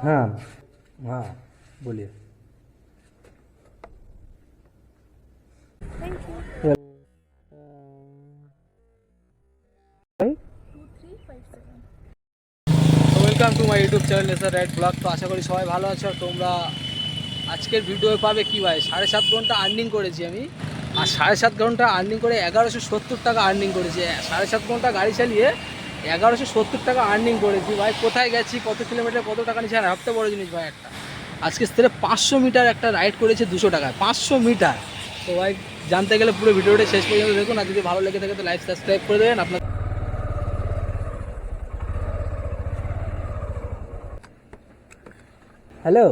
हाँ हाँ बोलिए। Thank you. Well, 2357. Welcome to my YouTube channel Nesar right blog. তো আশা করি সবাই ভালো আছো। তোমরা আজকের ভিডিও পাবে কি ভাই, 7.5 ঘন্টা আর্নিং করেছি আমি, আর 7.5 ঘন্টা আর্নিং করে 1170 টাকা আর্নিং করেছি। 7.5 ঘন্টা গাড়ি চালিয়ে 1170 টাকা আর্নিং করেছি ভাই। কোথায় গেছি, কত কিলোমিটার, কত টাকা নিয়েছি, আর সবথেকে বড় জিনিস ভাই, একটা আজকে স্থিরে 500 মিটার একটা রাইড করেছে 200 টাকায়, 500 মিটার। তো ভাই জানতে গেলে পুরো ভিডিওটা শেষ পর্যন্ত দেখুন, আর যদি ভালো লেগে থাকে তো লাইক সাবস্ক্রাইব করে দেবেন আপনার। হ্যালো,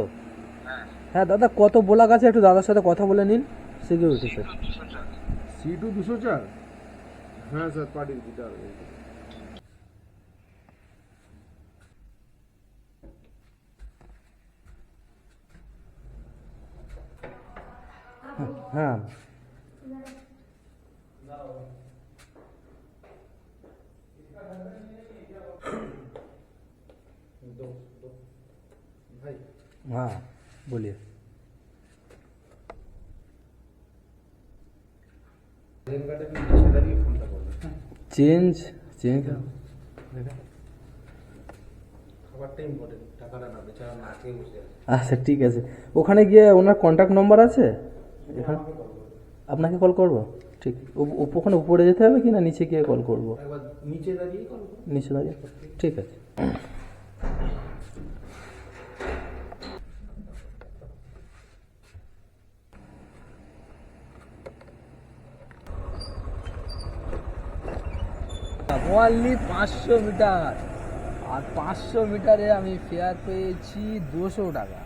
হ্যাঁ দাদা, কত বলা গেছে একটু দাদার সাথে কথা বলে নিন। Security sir, C2 204। हाँ सर पार्टी गिटार। হ্যাঁ हाँ बोलिए। চেঞ্জ চেঞ্জ আচ্ছা ঠিক আছে, ওখানে গিয়ে ওনার কন্ট্যাক্ট নম্বর আছে এখানে, আপনাকে কল করব। ঠিক, ওখানে উপরে যেতে হবে কি না নিচে গিয়ে কল করব? নিচে দাঁড়িয়ে, ঠিক আছে। ওয়ানলি 500 মিটার, আর 500 মিটারে আমি ফেয়ার পেয়েছি 200 টাকা।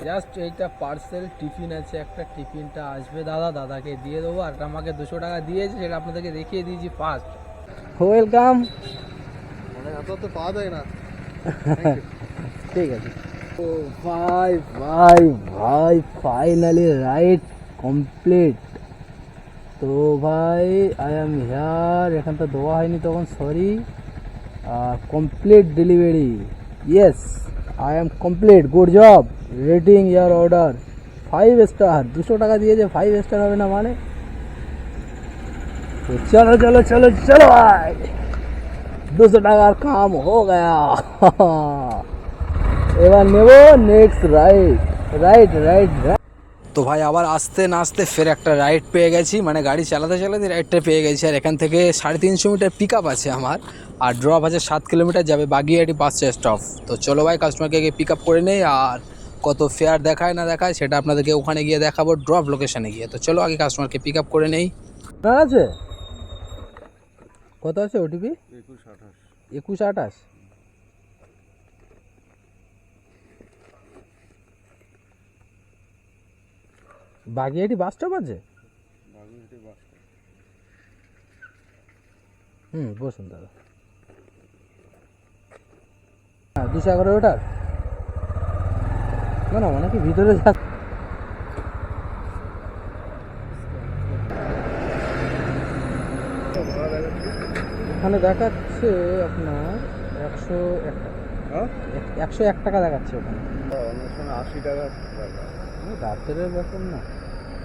জাস্ট এইটা পার্সেল টিফিন আছে, একটা টিফিনটা আসবে দাদাকে দিয়ে দেবো, আর আমাকে 200 টাকা দিয়েছে, সেটা আপনাদেরকে দেখিয়ে দিয়েছি ফার্স্ট। ওয়েলকাম। तो पाद है ना। ঠিক আছে। ও ভাই ভাই ভাই, ফাইনালি রাইড কমপ্লিট। তো ভাই আই এম হিয়ার, এখানটা দেওয়া হয়নি তখন, sorry. Complete delivery, yes I am complete, good job, rating year order 5 star. 200 টাকা দিয়েছে, 5 স্টার হবে না মানে? তো চলো চলো চলো চলো ভাই, 200 টাকার কাম হো গয়া। এবার নেব next ride ride ride ride. তো ভাই আবার আসতে না আসতে ফের একটা রাইড পেয়ে গেছি, মানে গাড়ি চালাতে চালাতে রাইডটা পেয়ে গেছি। আর এখান থেকে 350 মিটার পিক আপ আছে আমার, আর ড্রপ আছে 7 কিলোমিটার যাবে বাগিয়াটি বাস স্টপ। তো চলো ভাই কাস্টমারকে গিয়ে পিক আপ করে নেই, আর কত ফেয়ার দেখায় না দেখায় সেটা আপনাদেরকে ওখানে গিয়ে দেখাবো, ড্রপ লোকেশানে গিয়ে। তো চলো আগে কাস্টমারকে পিক আপ করে নেই। না আছে, কত আছে ওটিপি? 2128। বাগিয়াটি বাস স্টপ আছে? বসুন দাদা। হ্যাঁ 211 ওটার, না না অনেকে ভিতরে যা। ওখানে দেখাচ্ছে আপনার 101 টাকা। 101 টাকা দেখাচ্ছে ওখানে। 80 টাকা রাতের ব্যাপার না,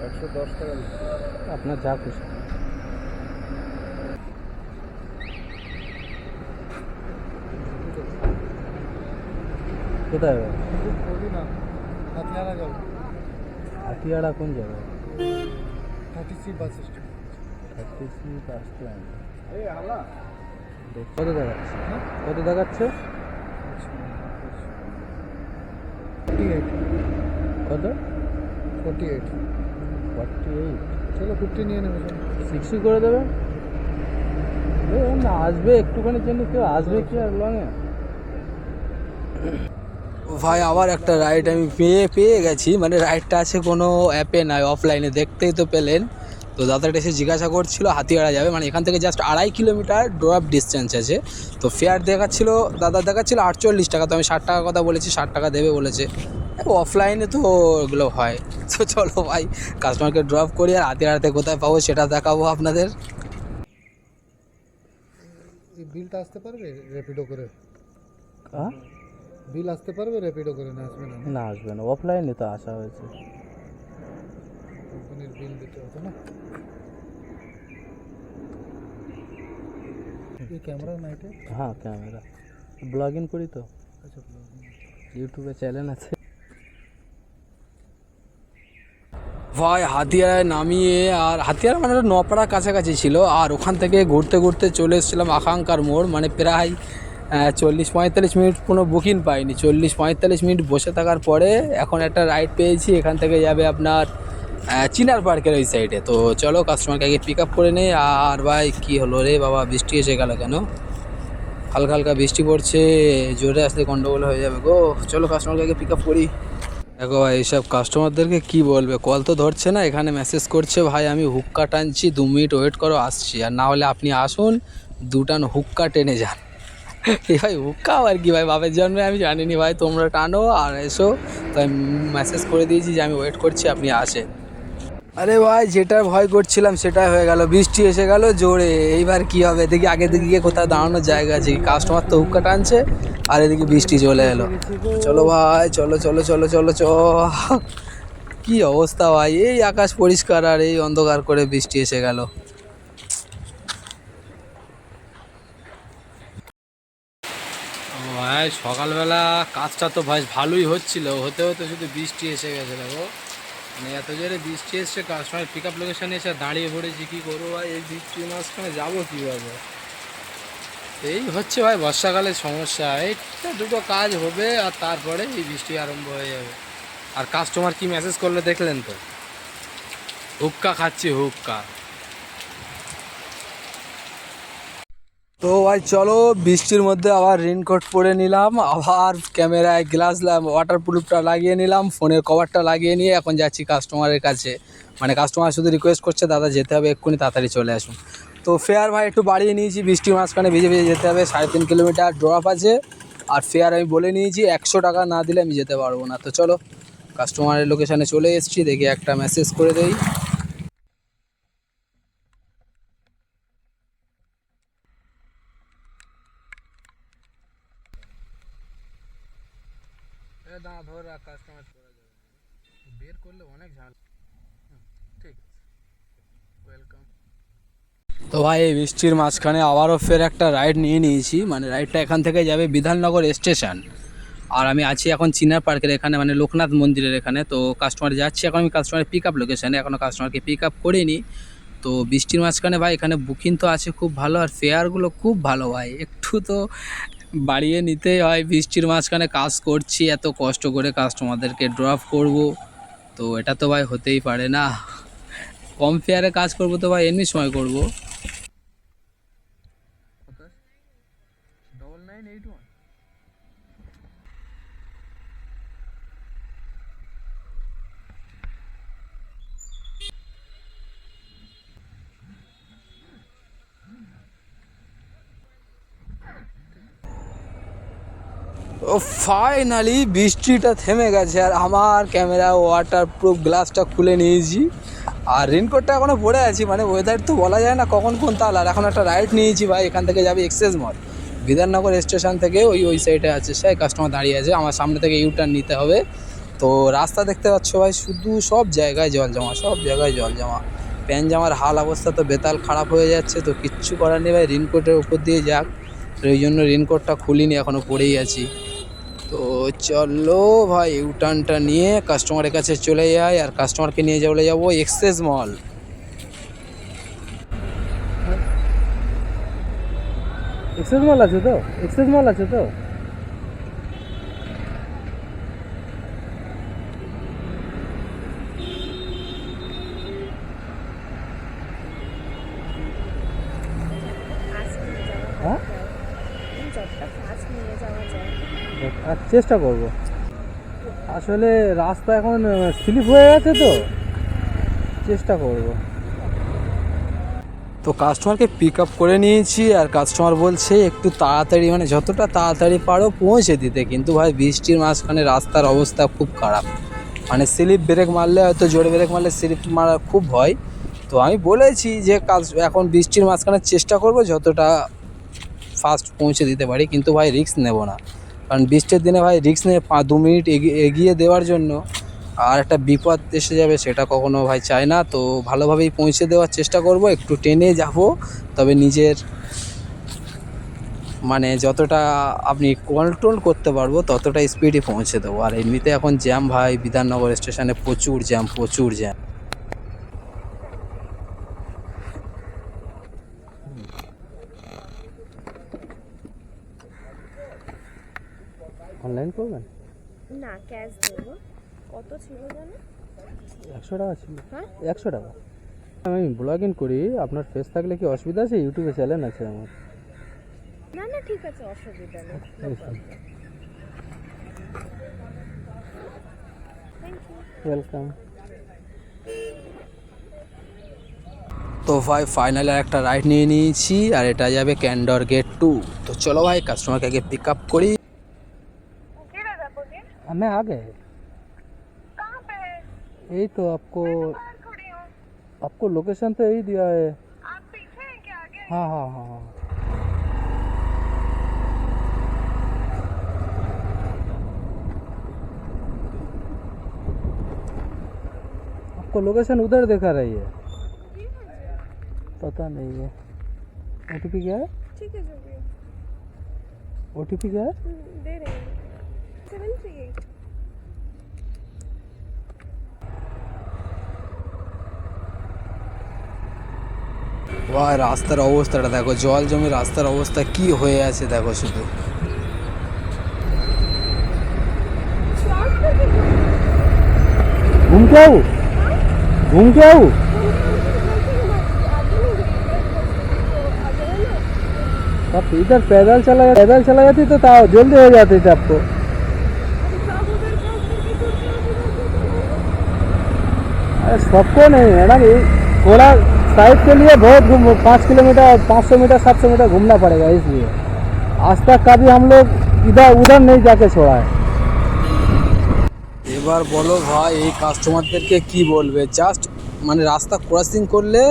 110 টাকা আপনার যা খুশি। কোথায় হবে? হাতিয়াড়া কোন জায়গায়? 30C bus stand. 30C bus stand. কত দেখাচ্ছে? কত দেখাচ্ছে? 48। কত? 48। 48। চলো 50 নিয়ে নেবে। 60 করে দেবে না, আসবে একটুখানির জন্য, কেউ আসবে কি আর লঙে। ভাই আবার একটা রাইড আমি পেয়ে গেছি, মানে রাইডটা আছে কোনো অ্যাপে নয়, অফলাইনে, দেখতেই তো পেলেন। তো দাদাটা এসে জিজ্ঞাসা করছিল হাতিয়াড়া যাবে, মানে এখান থেকে জাস্ট 2.5 কিলোমিটার ড্রপ ডিস্টেন্স আছে। তো ফেয়ার দেখাচ্ছিল, দাদা দেখাচ্ছিল 48 টাকা। তো আমি 60 টাকার কথা বলেছি, 60 টাকা দেবে বলেছে। অফলাইনে তো ওগুলো হয়। তো চলো ভাই কাস্টমারকে ড্রপ করি, আর হাতিয়াড়াতে কোথায় পাবো সেটা দেখাবো আপনাদের। এই বিলটা আসতে পারবে র্যাপিডো করে? বিল আসতে পারবে, র্যাপিডো করে না আসবে না? না আসবে না, অফলাইনে তো আসা হয়েছে। কোম্পানির বিল দিতে হতো না। এই ক্যামেরা নাইটে? হ্যাঁ ক্যামেরা, ব্লগ ইন করি তো, আচ্ছা, ইউটিউবে চ্যানেল আছে। ভাই হাতিয়ায় নামিয়ে, আর হাতিয়ার মানে নপাড়ার কাছাকাছি ছিল, আর ওখান থেকে ঘুরতে ঘুরতে চলে এসেছিলাম আকাঙ্ক্ষার মোড়। মানে প্রায় 40-45 মিনিট কোনো বুকিং পাইনি। 40-45 মিনিট বসে থাকার পরে এখন একটা রাইড পেয়েছি, এখান থেকে যাবে আপনার চিনার পার্কের ওই সাইডে। তো চলো কাস্টমারকে আগে পিক আপ করে নেই। আর ভাই কি হলো রে বাবা, বৃষ্টি এসে গেল কেন? হালকা হালকা বৃষ্টি পড়ছে, জোরে আসলে গন্ডগোল হয়ে যাবে গো। চলো কাস্টমারকে আগে পিক আপ করি। দেখো ভাই এইসব কাস্টমারদেরকে কি বলবে, কল তো ধরছে না, এখানে মেসেজ করছে ভাই আমি হুক্কা টানছি, 2 মিনিট ওয়েট করো আসছি, আর না হলে আপনি আসুন 2 টান হুক্কা টেনে যান। এই ভাই হুক্কা আর কি ভাই, বাপের জন্মে আমি জানিনি ভাই, তোমরা টানো আর এসো। তো আমি মেসেজ করে দিয়েছি যে আমি ওয়েট করছি, আপনি আসেন। আরে ভাই যেটার ভয় করছিলাম সেটাই হয়ে গেল, বৃষ্টি এসে গেল জোরে। এইবার কি হবে দেখি, আগে দিকে গিয়ে কোথাও দাঁড়ানোর জায়গা আছে কি? কাস্টমার তো হুক্কা টানছে আর এদিকে বৃষ্টি চলে এলো। চলো ভাই চলো চলো চলো চলো চ। কি অবস্থা ভাই, এই আকাশ পরিষ্কার আর এই অন্ধকার করে বৃষ্টি এসে গেল। ভাই সকালবেলা কাজটা তো ভাই ভালোই হচ্ছিল, হতে হতে শুধু বৃষ্টি এসে গেছে। দেখো মানে এত জোরে বৃষ্টি এসছে, কাস্টমার পিক আপ লোকেশানে এসে দাঁড়িয়ে পড়েছি। কী করবো ভাই, এই বৃষ্টির মাঝখানে যাবো কীভাবে? এই হচ্ছে ভাই বর্ষাকালের সমস্যা, এইটা দুটো কাজ হবে আর তারপরে এই বৃষ্টি আরম্ভ হয়ে যাবে। আর কাস্টমার কি মেসেজ করলে দেখলেন তো, হুক্কা খাচ্ছি হুক্কা। তো ভাই চলো বৃষ্টির মধ্যে আবার রেনকোট পরে নিলাম, আবার ক্যামেরায় গ্লাস ওয়াটারপ্রুফটা লাগিয়ে নিলাম, ফোনের কভারটা লাগিয়ে নিয়ে এখন যাচ্ছি কাস্টমারের কাছে। মানে কাস্টমার শুধু রিকোয়েস্ট করছে দাদা যেতে হবে এক্ষুনি, তাড়াতাড়ি চলে আসুন। তো ফেয়ার ভাই একটু বাড়িয়ে নিয়েছি, বৃষ্টির মাঝখানে ভিজে ভিজে যেতে হবে, 3.5 কিলোমিটার ড্রপ আছে। আর ফেয়ার আমি বলে নিয়েছি 100 টাকা না দিলে আমি যেতে পারবো না। তো চলো কাস্টমারের লোকেশানে চলে এসেছি, দেখি একটা মেসেজ করে দেই। ধর কাস্টমার বের করলে অনেক ঝাল। ঠিক আছে, ওয়েলকাম। তো ভাই এই বৃষ্টির মাঝখানে আবারও ফের একটা রাইড নিয়ে নিয়েছি। মানে রাইডটা এখান থেকে যাবে বিধাননগর স্টেশন, আর আমি আছি এখন চিনার পার্কের এখানে, মানে লোকনাথ মন্দিরের এখানে। তো কাস্টমার যাচ্ছি এখন, আমি কাস্টমারের পিক আপ লোকেশানে, এখনও কাস্টমারকে পিক আপ করিনি। তো বৃষ্টির মাঝখানে ভাই এখানে বুকিং তো আছে খুব ভালো, আর ফেয়ারগুলো খুব ভালো ভাই, একটু তো বাড়িয়ে নিতেই হয়। বৃষ্টির মাঝখানে কাজ করছি, এত কষ্ট করে কাস্টমারদেরকে ড্রপ করব, তো এটা তো ভাই হতেই পারে না। কম ফেয়ারে কাজ করব তো ভাই এমনি সময় করব। 9981 ও ফাইনালি বৃষ্টিটা থেমে গেছে, আর আমার ক্যামেরা ওয়াটারপ্রুফ গ্লাসটা খুলে নিয়েছি, আর রেনকোটটা এখনও পরে আছি। মানে ওয়েদার তো বলা যায় না কখন কোন তাল। আর এখন একটা রাইড নিয়েছি ভাই, এখান থেকে যাবে এক্সেস মল, বিধাননগর স্টেশন থেকে ওই সাইডে আছে, সেই কাস্টমার দাঁড়িয়ে আছে, আমার সামনে থেকে ইউটার্ন নিতে হবে। তো রাস্তা দেখতে পাচ্ছ ভাই, শুধু সব জায়গায় জল জমা, সব জায়গায় জল জমা। প্যান্ট জামার হাল অবস্থা তো বেতাল খারাপ হয়ে যাচ্ছে, তো কিচ্ছু করার নেই ভাই, রেনকোটের উপর দিয়ে যাক। তো এই জন্য রেনকোটটা খুলিনি, এখনও পরেই আছি। তো চলো ভাই ইউটার্নটা নিয়ে কাস্টমারের কাছে চলে যাই, আর কাস্টমারকে নিয়ে চলে যাবো এক্সেস মল। এক্সেস মল আছে তো, এক্সেস মল আছে তো। হ্যাঁ আর চেষ্টা করব, আসলে রাস্তা এখন স্লিপ হয়ে গেছে তো, চেষ্টা করব। তো কাস্টমারকে পিক আপ করে নিয়েছি, আর কাস্টমার বলছে একটু তাড়াতাড়ি, মানে যতটা তাড়াতাড়ি পারো পৌঁছে দিতে। কিন্তু ভাই বৃষ্টির মাঝখানে রাস্তার অবস্থা খুব খারাপ, মানে স্লিপ ব্রেক মারলে হয়তো, জোরে ব্রেক মারলে স্লিপ মারার খুব ভয়। তো আমি বলেছি যে কাজ এখন বৃষ্টির মাঝখানে চেষ্টা করব যতটা ফাস্ট পৌঁছে দিতে পারি, কিন্তু ভাই রিস্ক নেব না। কারণ বৃষ্টির দিনে ভাই রিস্ক নিয়ে 2 মিনিট এগিয়ে দেওয়ার জন্য আর একটা বিপদ এসে যাবে, সেটা কখনো ভাই চাই না। তো ভালোভাবেই পৌঁছে দেওয়ার চেষ্টা করব, একটু টেনে যাব, তবে নিজের মানে যতটা আপনি কন্ট্রোল করতে পারবো ততটা স্পিডে পৌঁছে দেবো। আর এমনিতে এখন জ্যাম ভাই, বিধাননগর স্টেশনে প্রচুর জ্যাম, প্রচুর জ্যাম। অনলাইন করবেন? না, ক্যাশ দেবো। কত ছিল জানো? 100 টাকা ছিল। হ্যাঁ, 100 টাকা। আমি ব্লগিং করি, আপনার ফেস থাকলে কি অসুবিধা আছে? ইউটিউবে চ্যানেল আছে আমার। না না, ঠিক আছে, অসুবিধা নেই। Thank you. ওয়েলকাম। তো ভাই ফাইনালি একটা রাইড নিয়ে নিয়েছি, আর এটা যাবে ক্যান্ডর গেট 2। তো চলো ভাই কাস্টমারকে আগে পিক আপ করি। मैं आ गए। कहाँ पे है? यही तो आपको बाहर खड़ी हूँ। आपको लोकेशन तो यही दिया है। आप पीछे हैं क्या आगे? हाँ हाँ हाँ हाँ। आपको लोकेशन उधर दिखा रही है। पता नहीं है। ओटीपी क्या है? ठीक है, जो भी है। ओटीपी क्या है? दे रहे हैं 738। ভাই রাস্তার অবস্থাটা দেখো, জল জমে রাস্তার অবস্থা কি হয়ে আছে দেখো শুধু। घूम के आऊँ? घूम के आऊँ? आप इधर पैदल चला जाती तो जल्दी हो जाती थी आपको। अरे सबको नहीं है ना, थोड़ा साइड के लिए बहुत 5 किलोमीटर 500 मीटर 700 मीटर घूमना पड़ेगा, इसलिए आज तक कभी हम लोग इधर उधर नहीं जाके छोड़ा है। এবার বলো ভাই এই কাস্টমারদেরকে কি বলবে? জাস্ট মানে রাস্তা ক্রসিং করলে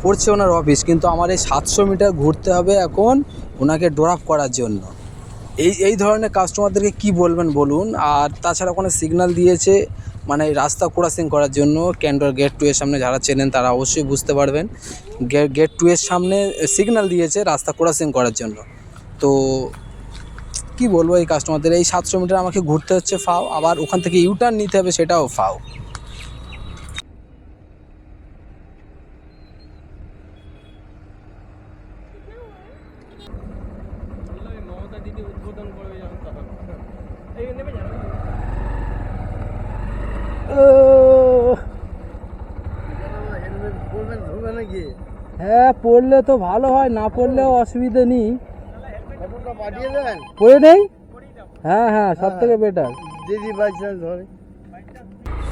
পড়ছে ওনার অফিস, কিন্তু আমার এই 700 মিটার ঘুরতে হবে এখন ওনাকে ড্রপ করার জন্য। এই ধরনের কাস্টমারদেরকে কি বলবেন বলুন? আর তাছাড়া ওখানে সিগন্যাল দিয়েছে মানে রাস্তা ক্রসিং করার জন্য। ক্যান্ডর গেট 2 এর সামনে যারা চেনেন তারা অবশ্যই বুঝতে পারবেন, গেট 2 এর সামনে সিগন্যাল দিয়েছে রাস্তা ক্রসিং করার জন্য। তো কি বলবো এই কাস্টমারদের, এই 700 মিটার আমাকে ঘুরতে হচ্ছে ফাও, আবার ওখান থেকে ইউটার্ন নিতে হবে, সেটাও ফাও। হ্যাঁ পড়লে তো ভালো হয়, না পড়লেও অসুবিধে নেই। পড়ে নেই? হ্যাঁ হ্যাঁ, সব থেকে বেটার। দিদি বাই চান্স ধরে।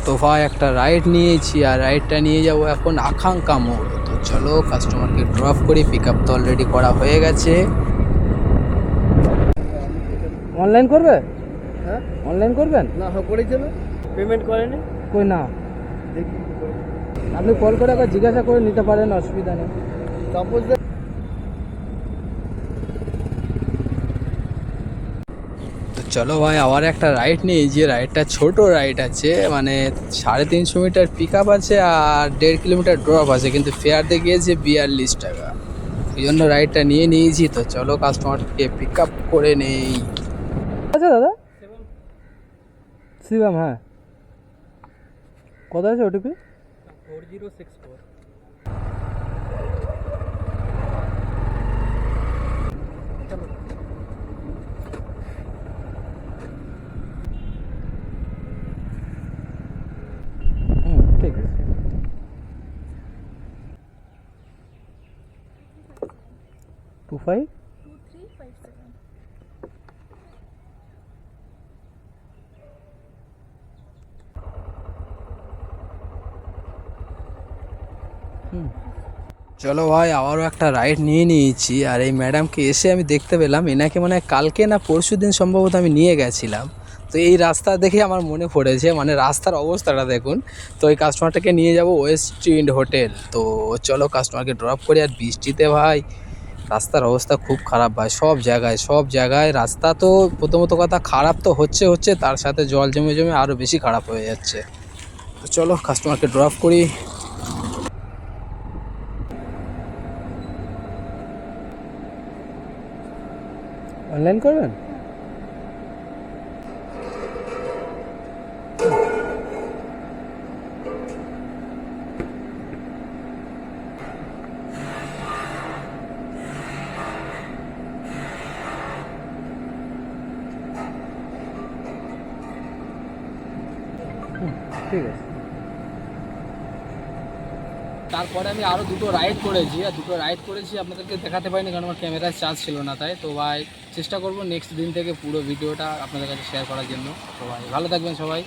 তো ভাই একটা রাইড নিয়েছি, আর রাইডটা নিয়ে যাব এখন আকাঙ্ক্ষা মোড়। তো চলো কাস্টমারকে ড্রপ করি, পিক আপ তো অলরেডি করা হয়ে গেছে। অনলাইন করবে? হ্যাঁ অনলাইন করবেন? না করে চলো, পেমেন্ট করেনি কই না। দেখি আপনি কল করে একবার জিজ্ঞাসা করে নিতে পারেন, অসুবিধা নেই। সাপোজ তো চলো ভাই আবার একটা রাইড নিই, যে রাইডটা ছোট রাইড আছে, মানে 350 মিটার পিক আপ আছে আর 1.5 কিলোমিটার ড্রপ আছে, কিন্তু ফেয়ার দিয়ে গিয়েছে 42 টাকা। এই জন্য রাইডটা নিয়ে নিয়েছি। তো চলো কাস্টমারকে পিক আপ করে নেই। আচ্ছা দাদা, শিবম, হ্যাঁ কত আছে ওটিপি? 4064। ঠিক আছে। টু 5 2357। চলো ভাই আবারও একটা রাইড নিয়ে নিয়েছি, আর এই ম্যাডামকে এসে আমি দেখতে পেলাম এনাকে মানে কালকে না পরশু দিন সম্ভবত আমি নিয়ে গেছিলাম। তো এই রাস্তা দেখে আমার মনে পড়েছে, মানে রাস্তার অবস্থাটা দেখুন। তো এই কাস্টমারটাকে নিয়ে যাব ওয়েস্ট ইন্ড হোটেল। তো চলো কাস্টমারকে ড্রপ করি। আর বৃষ্টিতে ভাই রাস্তার অবস্থা খুব খারাপ ভাই, সব জায়গায় রাস্তা তো প্রথমত কথা খারাপ তো হচ্ছে তার সাথে জল জমে জমে আরও বেশি খারাপ হয়ে যাচ্ছে। তো চলো কাস্টমারকে ড্রপ করি। অনলাইন করবেন? ঠিক আছে। তারপরে আমি আরও দুটো রাইড করেছি, আর দুটো রাইড করেছি আপনাদেরকে দেখাতে পারিনি কারণ আমার ক্যামেরায় চার্জ ছিল না, তাই তো ভাই চেষ্টা করবো নেক্সট দিন থেকে পুরো ভিডিওটা আপনাদের কাছে শেয়ার করার জন্য। তো ভাই ভালো থাকবেন সবাই।